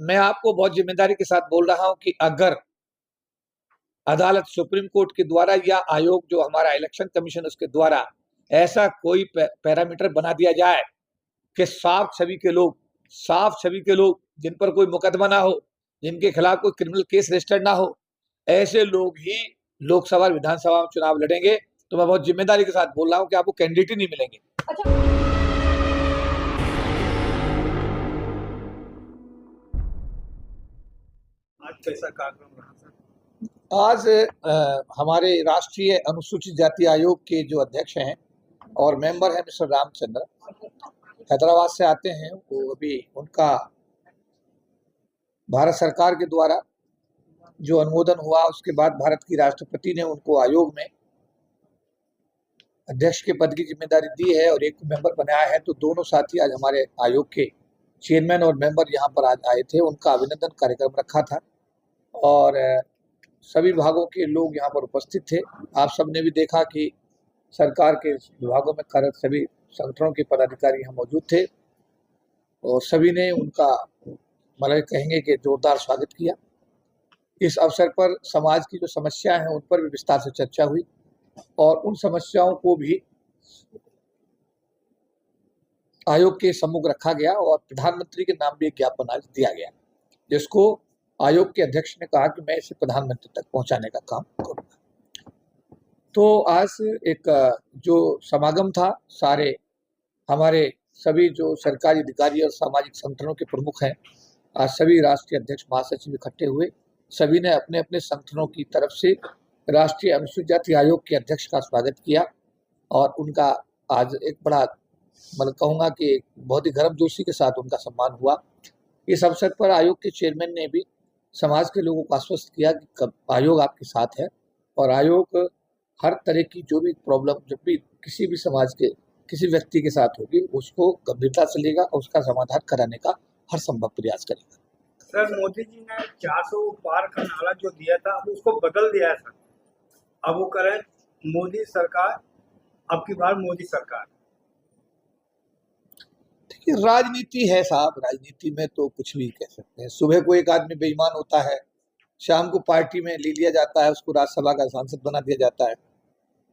मैं आपको बहुत जिम्मेदारी के साथ बोल रहा हूं कि अगर अदालत सुप्रीम कोर्ट के द्वारा या आयोग जो हमारा इलेक्शन कमीशन उसके द्वारा ऐसा कोई पैरामीटर बना दिया जाए कि साफ छवि के लोग जिन पर कोई मुकदमा ना हो, जिनके खिलाफ कोई क्रिमिनल केस रजिस्टर्ड ना हो, ऐसे लोग ही लोकसभा और विधानसभा में चुनाव लड़ेंगे, तो मैं बहुत जिम्मेदारी के साथ बोल रहा हूं कि आपको कैंडिडेट ही नहीं मिलेंगे। आज कैसा कार्यक्रम रहा सर? आज हमारे राष्ट्रीय अनुसूचित जाति आयोग के जो अध्यक्ष हैं और मेंबर हैं मिस्टर रामचंद्र, हैदराबाद से आते हैं। वो अभी उनका भारत सरकार के द्वारा जो अनुमोदन हुआ, उसके बाद भारत की राष्ट्रपति ने उनको आयोग में अध्यक्ष के पद की जिम्मेदारी दी है और एक मेंबर बनाया है। तो दोनों साथी आज हमारे आयोग के चेयरमैन और मेंबर यहाँ पर आज आए थे। उनका अभिनंदन कार्यक्रम रखा था और सभी विभागों के लोग यहाँ पर उपस्थित थे। आप सबने भी देखा कि सरकार के विभागों में कार्यरत सभी संगठनों के पदाधिकारी यहाँ मौजूद थे और सभी ने उनका मतलब कहेंगे कि जोरदार स्वागत किया। इस अवसर पर समाज की जो समस्याएं हैं उन पर भी विस्तार से चर्चा हुई और उन समस्याओं को भी आयोग के सम्मुख रखा गया और प्रधानमंत्री के नाम भी एक ज्ञापन आज दिया गया, जिसको आयोग के अध्यक्ष ने कहा कि मैं इसे प्रधानमंत्री तक पहुंचाने का काम करूंगा। तो आज एक जो समागम था, सारे हमारे सभी जो सरकारी अधिकारी और सामाजिक संगठनों के प्रमुख हैं, आज सभी राष्ट्रीय अध्यक्ष महासचिव इकट्ठे हुए। सभी ने अपने अपने संगठनों की तरफ से राष्ट्रीय अनुसूचित जाति आयोग के अध्यक्ष का स्वागत किया और उनका आज एक बड़ा मतलब कहूँगा कि बहुत ही गर्मजोशी के साथ उनका सम्मान हुआ। इस अवसर पर आयोग के चेयरमैन ने भी समाज के लोगों को आश्वस्त किया कि आयोग आपके साथ है और आयोग हर तरह की जो भी प्रॉब्लम जब भी किसी भी समाज के किसी व्यक्ति के साथ होगी उसको गंभीरता से लेगा और उसका समाधान कराने का हर संभव प्रयास करेगा। सर, मोदी जी ने 400 पार का नारा जो दिया था अब उसको बदल दिया है सर। अब वो करें मोदी सरकार, अब की बार मोदी सरकार। देखिए, राजनीति है साहब, राजनीति में तो कुछ भी कह सकते हैं। सुबह को एक आदमी बेईमान होता है, शाम को पार्टी में ले लिया जाता है, उसको राज्यसभा का सांसद बना दिया जाता है।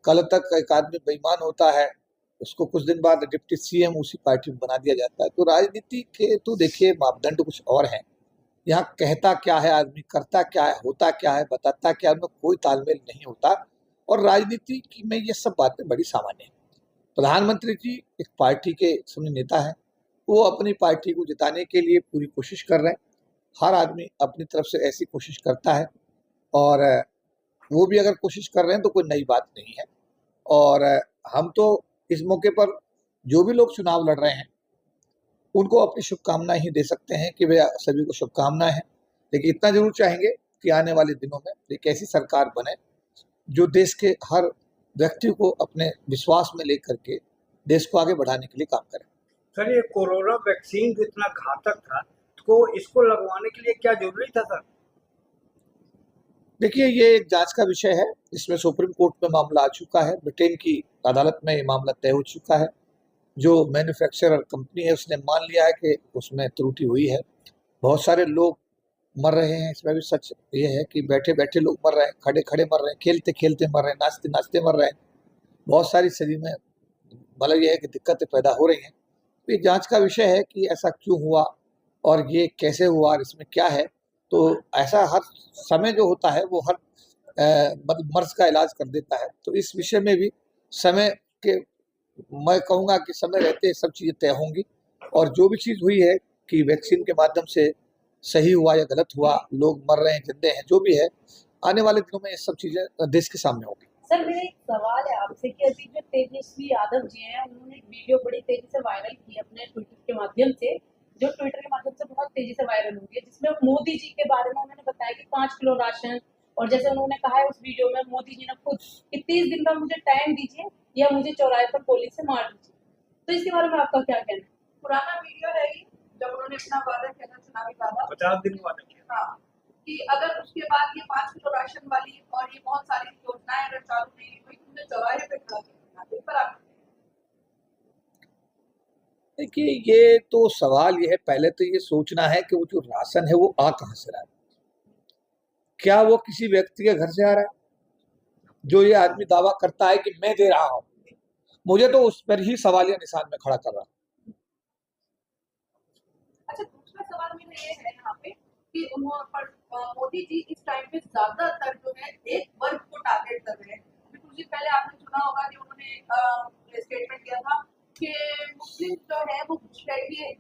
कल तक एक आदमी बेईमान होता है, उसको कुछ दिन बाद डिप्टी सीएम उसी पार्टी में बना दिया जाता है। तो राजनीति के तो देखिए मापदंड कुछ और हैं। यहाँ कहता क्या है आदमी, करता क्या है, होता क्या है, बताता क्या है, उनमें कोई तालमेल नहीं होता और राजनीति की में ये सब बातें बड़ी सामान्य है। प्रधानमंत्री जी एक पार्टी के सामने नेता है, वो अपनी पार्टी को जिताने के लिए पूरी कोशिश कर रहे हैं। हर आदमी अपनी तरफ से ऐसी कोशिश करता है और वो भी अगर कोशिश कर रहे हैं तो कोई नई बात नहीं है। और हम तो इस मौके पर जो भी लोग चुनाव लड़ रहे हैं उनको अपनी शुभकामनाएं ही दे सकते हैं कि वे सभी को शुभकामनाएं हैं, लेकिन इतना जरूर चाहेंगे कि आने वाले दिनों में एक ऐसी सरकार बने जो देश के हर व्यक्ति को अपने विश्वास में लेकर के देश को आगे बढ़ाने के लिए काम करे। सर, ये कोरोना वैक्सीन जो इतना घातक था तो इसको लगवाने के लिए क्या जरूरी था सर? देखिए, ये एक जांच का विषय है। इसमें सुप्रीम कोर्ट में मामला आ चुका है, ब्रिटेन की अदालत में ये मामला तय हो चुका है। जो मैन्युफैक्चरर कंपनी है उसने मान लिया है कि उसमें त्रुटि हुई है। बहुत सारे लोग मर रहे हैं, इसमें भी सच ये है कि बैठे बैठे लोग मर रहे हैं, खड़े खड़े मर रहे हैं, खेलते खेलते मर रहे हैं, नाचते नाचते मर रहे हैं। बहुत सारी शरीर में मतलब ये है कि दिक्कतें पैदा हो रही हैं। तो ये जांच का विषय है कि ऐसा क्यों हुआ और ये कैसे हुआ और इसमें क्या है। तो ऐसा हर समय जो होता है वो हर मतलब मर्ज का इलाज कर देता है। तो इस विषय में भी समय के मैं कहूँगा कि समय रहते सब चीज़ें तय होंगी और जो भी चीज़ हुई है कि वैक्सीन के माध्यम से सही हुआ या गलत हुआ, लोग मर रहे हैं, जिंदे हैं, जो भी है, आने वाले दिनों में ये सब चीज़ें देश के सामने होगी। सर, मेरा एक सवाल है आपसे कि अभी जो तेजस्वी यादव जी हैं उन्होंने एक वीडियो बड़ी तेजी से वायरल की अपने ट्विटर के माध्यम से, जो ट्विटर के माध्यम से बहुत तेजी से वायरल हुई है, जिसमें मोदी जी के बारे में उन्होंने बताया कि 5 किलो राशन, और जैसे उन्होंने कहा है उस वीडियो में मोदी जी ने खुद कि 30 दिन का मुझे टाइम दीजिए या मुझे चौराहे पर गोली से मार दीजिए। तो इसके बारे में आपका क्या कहना है? पुराना वीडियो है ये, जब उन्होंने अपना वादा किया था, चुनावी वादा 50 दिन वादा किया। हाँ, कि अगर उसके बाद ये 5 किलो राशन वाली और ये बहुत सारी योजनाएं अगर चालू नहीं हुई तो मुझे चौराहे पे खड़ा किया। इस पर आप देखिए, ये तो सवाल ये है, पहले तो ये सोचना है कि वो जो राशन है वो आ कहाँ से रहा है। क्या वो किसी व्यक्ति के घर से आ रहा है? जो ये आदमी दावा करता है कि मैं दे रहा हूं, मुझे तो उस पर ही सवालिया निशान में खड़ा कर रहा है। अच्छा, दूसरा सवाल मेरा ये है यहाँ पे कि मोदी जी इस टाइम पे ज्यादातर जो है एक वर्ग को टारगेट कर रहे हैं। अभी कुछ दिन पहले आपने सुना होगा कि उन्होंने स्टेटमेंट दिया था कि मुस्लिम जो है वो घुसपैठी है,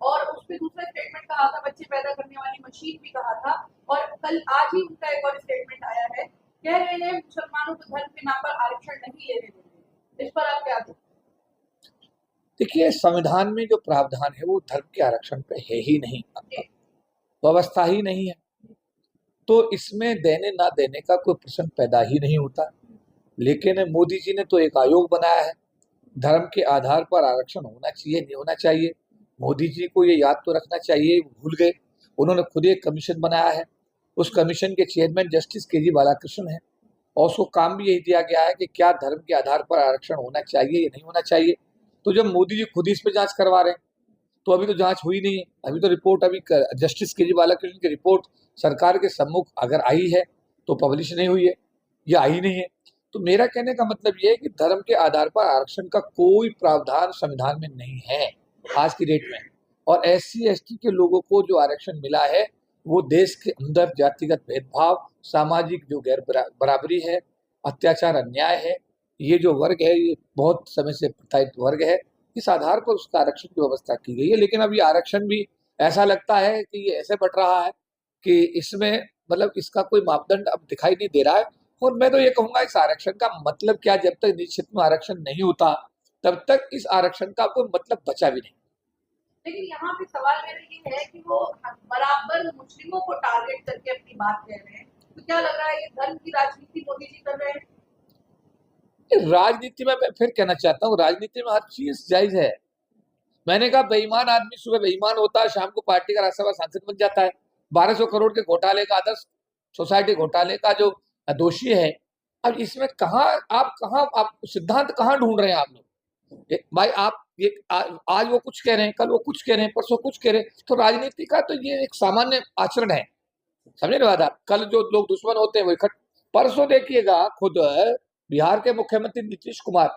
और उस पर दूसरा स्टेटमेंट कहा था बच्चे पैदा करने वाली मशीन भी कहा था, और कल आज ही उनका एक और स्टेटमेंट आया है, कह रहे हैं मुसलमानों को धर्म के नाम पर आरक्षण नहीं लेने देंगे। इस पर आप क्या कहते हैं? देखिए, संविधान में जो प्रावधान है वो धर्म के आरक्षण पे है ही नहीं, व्यवस्था ही नहीं है, तो इसमें देने ना देने का कोई प्रश्न पैदा ही नहीं होता। लेकिन मोदी जी ने तो एक आयोग बनाया है, धर्म के आधार पर आरक्षण होना चाहिए नहीं होना चाहिए। मोदी जी को ये याद तो रखना चाहिए, भूल गए। उन्होंने खुद एक कमीशन बनाया है, उस कमीशन के चेयरमैन जस्टिस के जी बालाकृष्ण है, और उसको काम भी यही दिया गया है कि क्या धर्म के आधार पर आरक्षण होना चाहिए या नहीं होना चाहिए। तो जब मोदी जी खुद इस पर जांच करवा रहे हैं, तो अभी तो जांच हुई नहीं है, अभी तो रिपोर्ट अभी जस्टिस के जी बालाकृष्ण की रिपोर्ट सरकार के सम्मुख अगर आई है तो पब्लिश नहीं हुई है या आई नहीं है। तो मेरा कहने का मतलब ये है कि धर्म के आधार पर आरक्षण का कोई प्रावधान संविधान में नहीं है आज की डेट में, और SC ST के लोगों को जो आरक्षण मिला है वो देश के अंदर जातिगत भेदभाव, सामाजिक जो गैर बराबरी है, अत्याचार, अन्याय है, ये जो वर्ग है ये बहुत समय से प्रताड़ित वर्ग है, इस आधार पर उसका आरक्षण की व्यवस्था की गई है। लेकिन अभी आरक्षण भी ऐसा लगता है कि ये ऐसे बढ़ रहा है कि इसमें मतलब इसका कोई मापदंड अब दिखाई नहीं दे रहा है। और मैं तो ये कहूंगा इस आरक्षण का मतलब क्या, जब तक निजी क्षेत्र में आरक्षण नहीं होता तब तक इस आरक्षण का कोई मतलब बचा भी नहीं। लेकिन यहाँ पे सवाल मेरा ये है कि वो बराबर मुस्लिमों को टारगेट करके अपनी बात कह रहे हैं, तो क्या लग रहा है ये धर्म की राजनीति मोदी जी कर रहे हैं? राजनीति में मैं फिर कहना चाहता हूँ, राजनीति में हर चीज जायज है। मैंने कहा, बेईमान आदमी सुबह बेईमान होता है, शाम को पार्टी का राज्यसभा सांसद बन जाता है। 1200 करोड़ के घोटाले का, आदर्श सोसाइटी घोटाले का जो दोषी है, अब इसमें आप सिद्धांत कहाँ ढूंढ रहे हैं आप लोग? भाई आप ये आज वो कुछ कह रहे हैं, कल वो कुछ कह रहे हैं, परसों कुछ कह रहे हैं, तो राजनीति का तो ये एक सामान्य आचरण है, समझे ना बात आप? कल जो लोग दुश्मन होते हैं वो इकट्ठ, परसों देखिएगा खुद बिहार के मुख्यमंत्री नीतीश कुमार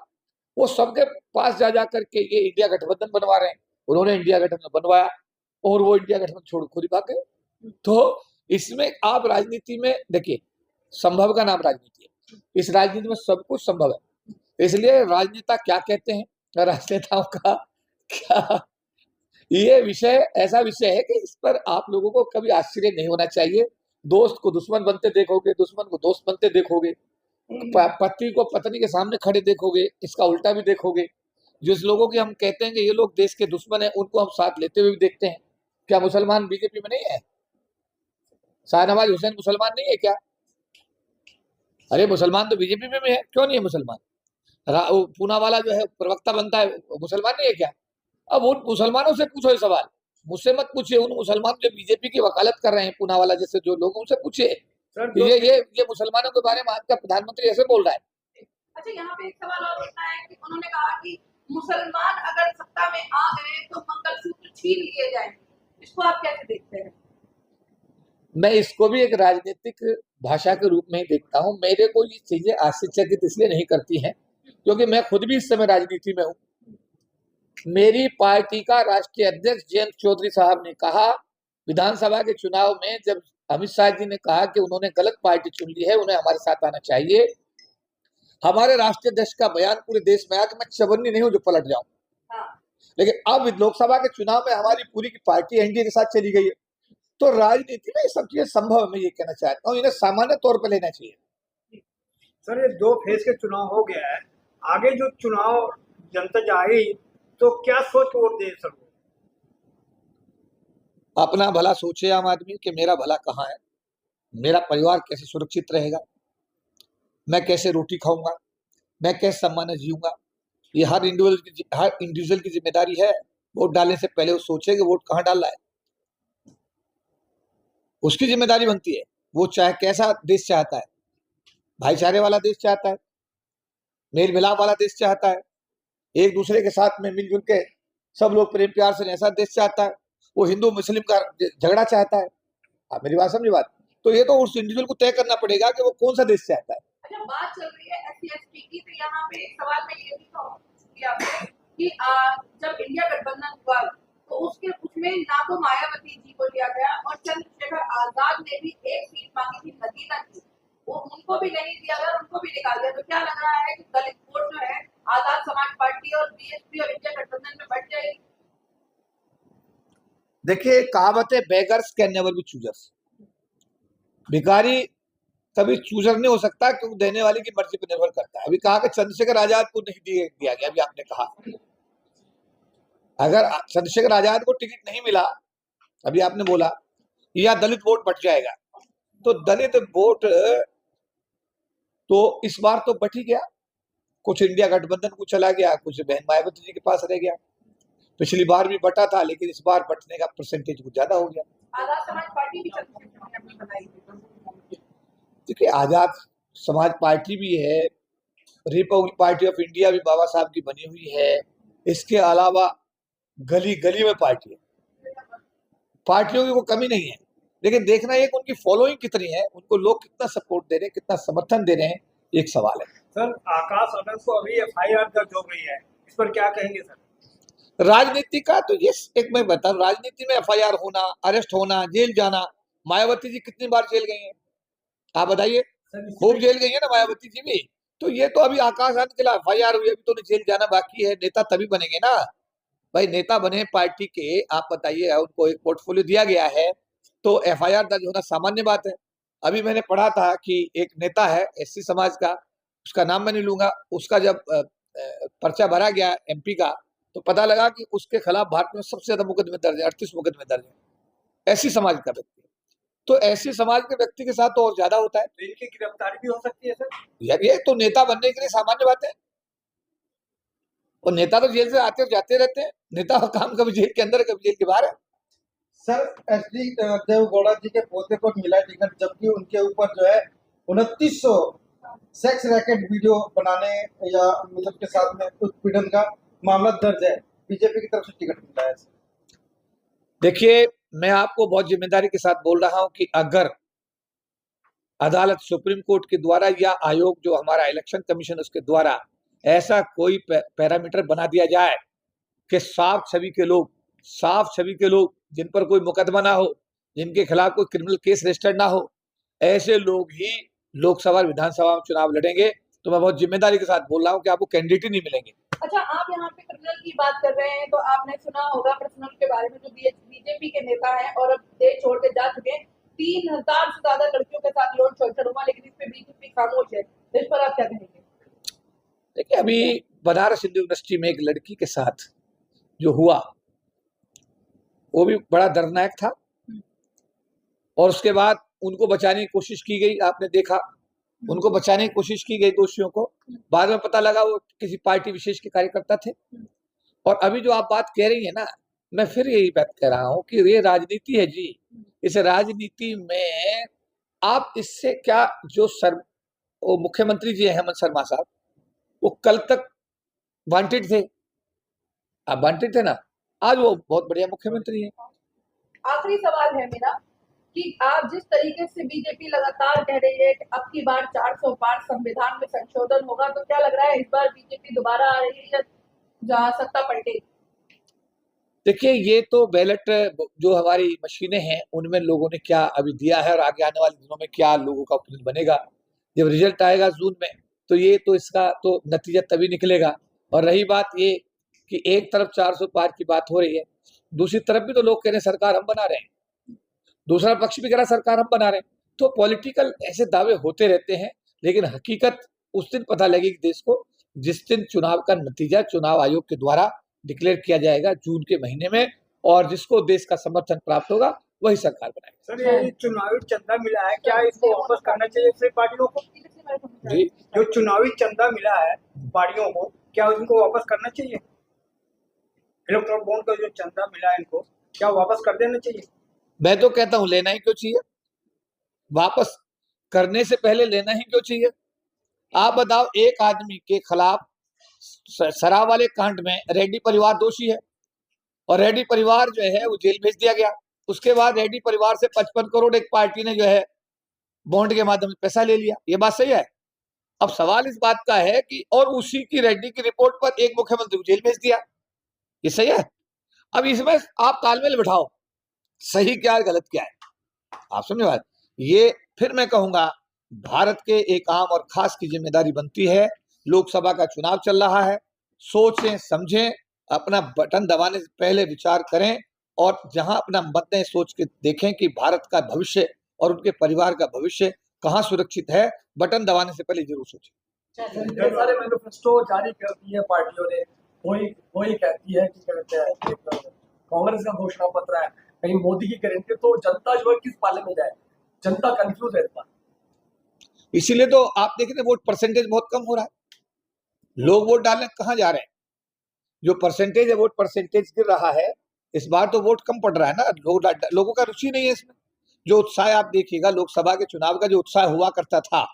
वो सबके पास जा करके ये इंडिया गठबंधन बनवा रहे हैं। उन्होंने इंडिया गठबंधन बनवाया और वो इंडिया गठबंधन छोड़ खुद ही भाग गए। तो इसमें आप राजनीति में देखिए, संभव का नाम राजनीति है, इस राजनीति में सब कुछ संभव है। इसलिए राजनेता क्या कहते हैं, राजनेताओं का क्या, ये विषय ऐसा विषय है कि इस पर आप लोगों को कभी आश्चर्य नहीं होना चाहिए। दोस्त को दुश्मन बनते देखोगे, दुश्मन को दोस्त बनते देखोगे, पति को पत्नी के सामने खड़े देखोगे, इसका उल्टा भी देखोगे। जिस लोगों के हम कहते हैं कि ये लोग देश के दुश्मन हैं, उनको हम साथ लेते हुए भी देखते हैं। क्या मुसलमान बीजेपी में नहीं है? शाहनवाज हुसैन मुसलमान नहीं है क्या? अरे मुसलमान तो बीजेपी में भी है, क्यों नहीं है मुसलमान? पूना वाला जो है प्रवक्ता बनता है, मुसलमान नहीं है क्या? अब उन मुसलमानों से पूछो ये सवाल, मुझसे मत पूछिए। उन मुसलमान जो बीजेपी की वकालत कर रहे हैं, पूना वाला जैसे जो लोग, उनसे पूछिए ये मुसलमानों के बारे में आज का प्रधानमंत्री ऐसे बोल रहा है। अच्छा, यहाँ पे एक सवाल और उठता है कि उन्होंने कहा कि मुसलमान अगर सत्ता में आ गए तो मंगलसूत्र छीन लिए जाएंगे, इसको आप कैसे देखते हैं? मैं इसको भी एक राजनीतिक भाषा के रूप में ही देखता हूँ। मेरे को ये चीजें आश्चर्यचकित इसलिए नहीं करती हैं क्योंकि मैं खुद भी इस समय राजनीति में हूँ। मेरी पार्टी का राष्ट्रीय अध्यक्ष जयंत चौधरी साहब ने कहा विधानसभा के चुनाव में, जब अमित शाह जी ने कहा कि उन्होंने गलत पार्टी चुन ली है, उन्हें हमारे साथ आना चाहिए, हमारे राष्ट्रीय अध्यक्ष का बयान पूरे देश में आया कि मैं चवन्नी नहीं हूं जो पलट जाऊं। लेकिन अब लोकसभा के चुनाव में हमारी पूरी की पार्टी एनडीए के साथ चली गई है। तो राजनीति में ये सब चीजें संभव है, मैं ये कहना चाहता हूँ, इन्हें सामान्य तौर पर लेना चाहिए। सर, ये 2 फेज के चुनाव हो गया है, आगे जो चुनाव जनता जाएगी तो क्या सोच वोट दे सर? अपना भला सोचे आम आदमी कि मेरा भला कहाँ है, मेरा परिवार कैसे सुरक्षित रहेगा, मैं कैसे रोटी खाऊंगा, मैं कैसे सम्मान जीऊंगा। ये हर इंडिविजुअल की जिम्मेदारी है। वोट डालने से पहले वो सोचे कि वोट कहाँ डालना है, उसकी जिम्मेदारी बनती है। वो चाहे कैसा देश चाहता है, भाईचारे वाला देश चाहता है, मेल मिलाप वाला देश चाहता है, एक दूसरे के साथ में मिलजुल के सब लोग प्रेम प्यार से ऐसा देश चाहता है, वो हिंदू मुस्लिम का झगड़ा चाहता है। आप मेरी बात समझी बात। तो ये तो उस इंडिविजुअल को तय करना पड़ेगा कि वो कौन सा देश चाहता है। अच्छा, बात चल रही है SC/ST की, तो यहाँ पे एक सवाल मैं ये भी कहूँगी आपसे कि जब इंडिया गठबंधन हुआ तो उसमें ना तो मायावती जी को लिया गया और चंद्रशेखर आजाद ने भी एक सीट मांगी थी नगीना की, वो उनको भी नहीं दिया गया, उनको भी निकाल दिया। तो क्या लग रहा है कि दलित वोट जो है आजाद समाज पार्टी और BSP और इंडिया गठबंधन में बढ़ जाएगी? देखिए, कहावत है beggars can never be choosers. भिखारी कभी चूजर नहीं हो सकता, क्योंकि देने वाले की मर्जी पर निर्भर करता है। अभी कहा कि चंद्रशेखर आजाद को नहीं दिया गया, अभी आपने कहा अगर चंद्रशेखर आजाद को टिकट नहीं मिला, अभी आपने बोला, या दलित वोट बट जाएगा, तो दलित वोट तो इस बार तो बट ही गया। कुछ इंडिया गठबंधन को चला गया, कुछ बहन मायावती जी के पास रह गया। पिछली बार भी बटा था, लेकिन इस बार बटने का परसेंटेज कुछ ज्यादा हो गया। आजाद समाज पार्टी भी चंद्रशेखर ने अपनी बनाई थी। देखिए, आजाद समाज पार्टी भी है, रिपब्लिक पार्टी ऑफ इंडिया भी बाबा साहब की बनी हुई है। इसके अलावा गली गली में पार्टी है, पार्टियों की कोई कमी नहीं है। लेकिन देखना है कि उनकी फॉलोइंग कितनी है, उनको लोग कितना सपोर्ट दे रहे हैं, कितना समर्थन दे रहे हैं, एक सवाल है। सर, आकाश अनंत को अभी FIR दर्ज हो गई है, इस पर क्या कहेंगे सर? राजनीति का तो ये एक मैं बता, राजनीति में FIR होना, अरेस्ट होना, जेल जाना। मायावती जी कितनी बार जेल गई हैं, आप बताइए? खूब जेल गई है ना मायावती जी भी। तो ये तो अभी आकाश आनंद के खिलाफ FIR हुई, अभी तो उन्हें जेल जाना बाकी है। नेता तभी बनेंगे ना भाई, नेता बने पार्टी के, आप बताइए, उनको एक पोर्टफोलियो दिया गया है तो FIR दर्ज होना सामान्य बात है। अभी मैंने पढ़ा था कि एक नेता है SC समाज का, उसका नाम मैं नहीं लूंगा, उसका जब पर्चा भरा गया MP का, तो पता लगा कि उसके खिलाफ भारत में सबसे ज्यादा मुकदमे दर्ज है, 38 मुकदमे दर्ज है SC समाज का व्यक्ति। तो SC समाज के व्यक्ति के साथ तो और ज्यादा होता है। तो इनकी गिरफ्तारी भी हो सकती है सर? यार, ये तो नेता बनने के लिए सामान्य बात है। और नेता तो जेल से आते और जाते रहते हैं, नेता का काम कभी जेल के अंदर कभी जेल के बाहर है। सर, SD देवगौड़ा जी के पोते को मिला टिकट, जबकि उनके ऊपर जो है 2900 सेक्स रैकेट वीडियो बनाने या मतलब के साथ में उत्पीड़न का मामला दर्ज है। बीजेपी की तरफ से टिकट मिला है। देखिए, मैं आपको बहुत जिम्मेदारी के साथ बोल रहा हूं कि अगर अदालत, सुप्रीम कोर्ट के द्वारा या आयोग जो हमारा इलेक्शन कमीशन उसके द्वारा ऐसा कोई पैरामीटर बना दिया जाए कि साफ छवि के लोग जिन पर कोई मुकदमा ना हो, जिनके खिलाफ कोई क्रिमिनल केस रजिस्टर्ड ना हो, ऐसे लोग ही लोकसभा विधानसभा में चुनाव लड़ेंगे, तो मैं बहुत जिम्मेदारी के साथ बोल रहा हूँ कि आपको कैंडिडेट ही नहीं मिलेंगे। अच्छा, आप यहाँ पे क्रिमिनल की बात कर रहे हैं, तो आपने सुना होगा पर्सनल के बारे में, जो बीजेपी के नेता हैं और अब देश छोड़ के जा चुके हैं। 3000 से ज्यादा लड़कियों के साथ लोन शोषण हुआ, लेकिन इस पे बीजेपी खामोश है। इस पर आप क्या कहेंगे? देखिए, अभी बनारस हिंदू यूनिवर्सिटी में एक लड़की के साथ जो हुआ, वो भी बड़ा दर्दनाक था। और उसके बाद उनको बचाने की कोशिश की गई, आपने देखा, उनको बचाने की कोशिश की गई दोषियों को। बाद में पता लगा वो किसी पार्टी विशेष के कार्यकर्ता थे। और अभी जो आप बात कह रही है ना, मैं फिर यही बात कह रहा हूं कि ये राजनीति है जी। इस राजनीति में आप इससे क्या, जो वो मुख्यमंत्री जी हेमंत शर्मा साहब, वो कल तक वांटेड थे, आप वांटेड थे ना, आज वो बहुत बढ़िया मुख्यमंत्री है। आखिरी सवाल है मेरा कि आप जिस तरीके से बीजेपी लगातार कह रही है कि अब की बार 400 पार संविधान में संशोधन होगा, तो क्या लग रहा है इस बार बीजेपी दोबारा आ रही है या जहां सत्ता पलटेगी? देखिए, ये तो बैलेट जो हमारी मशीनें हैं उनमें लोगों ने क्या अभी दिया है और आगे आने वाले दिनों में क्या लोगों का ओपिनियन बनेगा, जब रिजल्ट आएगा जून में, तो ये तो इसका तो नतीजा तभी निकलेगा। और रही बात ये कि एक तरफ 400 पार की बात हो रही है, दूसरी तरफ भी तो लोग कह रहे हैं सरकार हम बना रहे हैं, दूसरा पक्ष भी कह रहा है सरकार हम बना रहे हैं। तो पॉलिटिकल ऐसे दावे होते रहते हैं, लेकिन हकीकत उस दिन पता लगेगी देश को, जिस दिन चुनाव का नतीजा चुनाव आयोग के द्वारा डिक्लेयर किया जाएगा जून के महीने में, और जिसको देश का समर्थन प्राप्त होगा वही सरकार बनाएगी। सर, ये चुनावी चंदा मिला है, क्या इसको वापस करना चाहिए फिर पार्टियों को? जी, जो चुनावी चंदा मिला है पार्टियों को, क्या उनको वापस करना चाहिए? इलेक्ट्रॉल बॉन्ड का जो चंदा मिला है इनको, क्या वापस कर देना चाहिए? मैं तो कहता हूं लेना ही क्यों चाहिए, वापस करने से पहले लेना ही क्यों चाहिए। आप बताओ, एक आदमी के खिलाफ शराब वाले कांड में रेड्डी परिवार दोषी है, और रेड्डी परिवार जो है वो जेल भेज दिया गया। उसके बाद रेड्डी परिवार से 55 करोड़ एक पार्टी ने जो है बॉन्ड के माध्यम से पैसा ले लिया। ये बात सही है। अब सवाल इस बात का है कि और उसी की रेड्डी की रिपोर्ट पर एक मुख्यमंत्री को जेल भेज दिया। ये सही है। अब इसमें आप तालमेल बिठाओ, सही क्या है गलत क्या है, आप समझे बात। ये फिर मैं कहूंगा भारत के एक आम और खास की जिम्मेदारी बनती है। लोकसभा का चुनाव चल रहा है, सोचें समझें, अपना बटन दबाने से पहले विचार करें और जहां अपना मत दें सोच के देखें कि भारत का भविष्य और उनके परिवार का भविष्य कहां सुरक्षित है। बटन दबाने से पहले जरूर सोचें। इतने सारे मैनिफेस्टो जारी कर दिए पार्टियों ने, कोई कहती है कि कहते हैं कांग्रेस का घोषणा पत्र है, कहीं मोदी की गारंटी, तो जनता जो है किस पाले में जाए, जनता कंफ्यूज है इस बार। इसीलिए तो आप देख रहे हैं वोट परसेंटेज बहुत कम हो रहा है। लोग वोट डालने कहां जा रहे हैं, जो परसेंटेज है वोट परसेंटेज गिर रहा है। इस बार तो वोट कम पड़ रहा है ना, लोगों का रुचि नहीं है इसमें। जो उत्साह आप देखिएगा लोकसभा के चुनाव का, जो उत्साह हुआ करता था,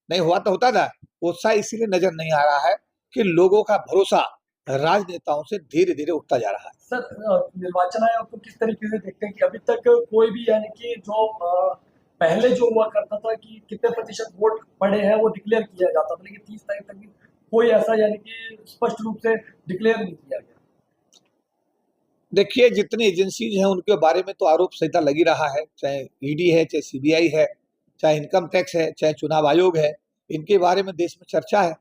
नहीं हुआ तो होता था, उत्साह इसीलिए नजर नहीं आ रहा है कि लोगों का भरोसा राजनेताओं से धीरे धीरे उठता जा रहा है। सर, निर्वाचन आयोग को किस तरीके से देखते हैं कि अभी तक कोई भी यानी कि जो पहले जो हुआ करता था कि कितने प्रतिशत वोट पड़े हैं वो डिक्लेयर किया जाता था, लेकिन 30 तारीख तक भी कोई ऐसा यानी कि स्पष्ट रूप से डिक्लेयर नहीं किया गया। देखिए जितनी एजेंसीज हैं उनके बारे में तो आरोप संहिता लगी रहा है, चाहे ईडी है, चाहे सीबीआई है, चाहे इनकम टैक्स है, चाहे चुनाव आयोग है। इनके बारे में देश में चर्चा है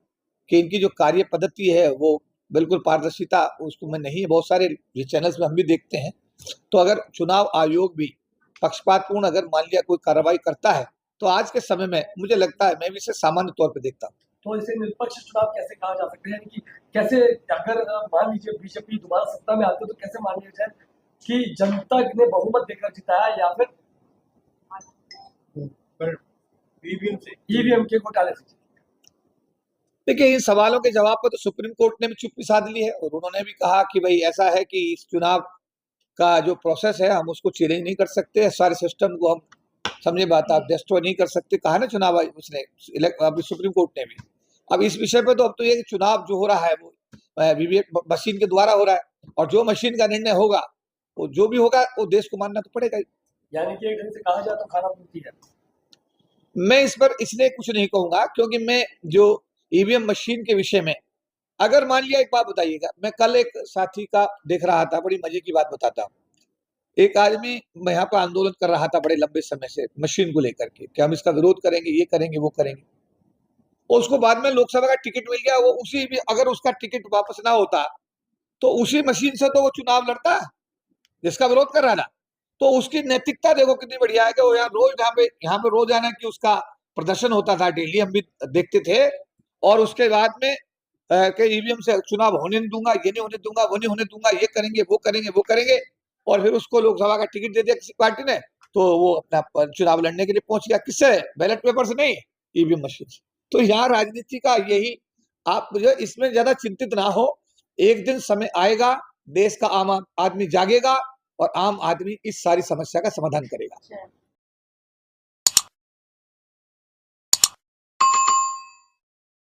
कि इनकी जो कार्य पद्धति है वो बिल्कुल पारदर्शिता उसको में नहीं है। बहुत सारे चैनल्स में हम भी देखते हैं। तो अगर चुनाव आयोग भी पक्षपातपूर्ण अगर मान लिया कोई कार्रवाई करता है तो आज के समय में मुझे लगता है, मैं भी इसे सामान्य तौर पर देखता हूँ। तो इसे निष्पक्ष चुनाव कैसे कहा जा सकता है, यानी कि कैसे, अगर मान लीजिए बीजेपी दोबारा सत्ता में आती है तो कैसे मान लिया जाए कि जनता ने बहुमत देकर जिताया या फिर ईवीएम के घोटाले से? देखिए इन सवालों के जवाब पर तो सुप्रीम कोर्ट ने भी चुप्पी साध ली है और उन्होंने भी कहा कि भाई ऐसा है कि इस चुनाव का जो प्रोसेस है हम उसको चैलेंज नहीं कर सकते, सारे सिस्टम को हम समझे बात आप डिस्ट्रॉय नहीं कर सकते, कहा ना चुनाव उसने अभी सुप्रीम कोर्ट ने भी। अब इस विषय पे तो अब तो ये चुनाव जो हो रहा है वो वीवीपैट मशीन के द्वारा हो रहा है और जो मशीन का निर्णय होगा वो जो भी होगा वो देश को मानना तो पड़ेगा ही। यानी कि एक ढंग से कहा जाए तो खाना पूर्ति है। मैं इस पर इसलिए कुछ नहीं कहूंगा क्योंकि मैं जो ईवीएम मशीन के विषय में, अगर मान लिया, एक बात बताइएगा, मैं कल एक साथी का देख रहा था, बड़ी मजे की बात बताता हूँ। एक आदमी यहाँ पर आंदोलन कर रहा था बड़े लंबे समय से मशीन को लेकर के कि हम इसका विरोध करेंगे, ये करेंगे, वो करेंगे। उसको बाद में लोकसभा का टिकट मिल गया। वो उसी भी अगर उसका टिकट वापस ना होता तो उसी मशीन से तो वो चुनाव लड़ता जिसका विरोध कर रहा था। तो उसकी नैतिकता देखो कितनी बढ़िया है कि वो यार रोज यहाँ पे रोज आना कि उसका प्रदर्शन होता था डेली, हम भी देखते थे। और उसके बाद में कि ईवीएम से चुनाव होने नहीं दूंगा, ये नहीं होने दूंगा, वो नहीं होने दूंगा, ये करेंगे, वो करेंगे, वो करेंगे। और फिर उसको लोकसभा का टिकट दे दिया किसी पार्टी ने, तो वो अपना चुनाव लड़ने के लिए पहुंच गया। किससे? बैलेट पेपर से नहीं, ईवीएम मशीन से। तो यहाँ राजनीति का यही, आप जो इसमें ज्यादा चिंतित ना हो। एक दिन समय आएगा, देश का आम आदमी जागेगा और आम आदमी इस सारी समस्या का समाधान करेगा।